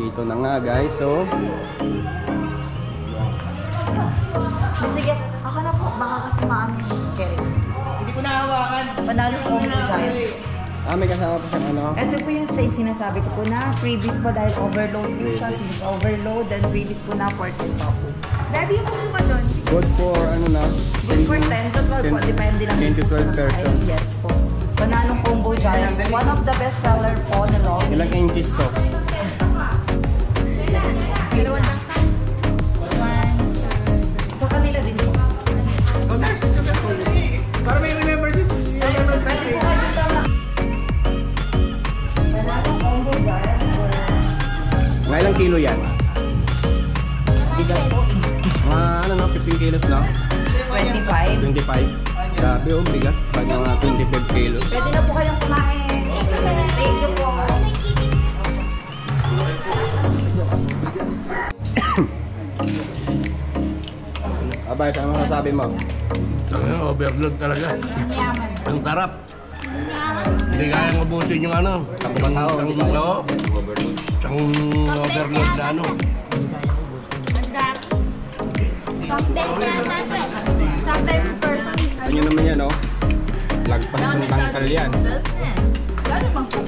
Ito na nga guys, so Sige, ako na po. Baka kasi maano yung carry. Hindi ko nahawakan. Panalo ko po giant. may kasama pa siyang ano. Ito po yung say, sinasabi ko po na freebies po dahil overload po siya. Since overload, then freebies po na 14 pa po. Daddy, yung po doon. Good for ano na? Good for 10 to 12 po. Depende lang 10 to 12 po sa person. size. Yes po. Panalong combo giant. One of the best seller po na long. Ilang inches to? Dalawang lang. Sa kanila din po. Para may remember sis. Panalong combo giant. Mga ilang kilo yan? Bigat po. Mga ano no, 15 kilos na? 25. 25. Grabe oh, bigat. Pag mga 25 kilos. Pwede na po kayong kumain. Thank you po. Abay, saan masasabi mo? Overload talaga. Ang tarap. Hindi kayang ubusin yung ano. Ang tao. Overload. Ang overload na ano. Ano naman yan oh? Lagpas ng tangkal yan. Lalo bang po?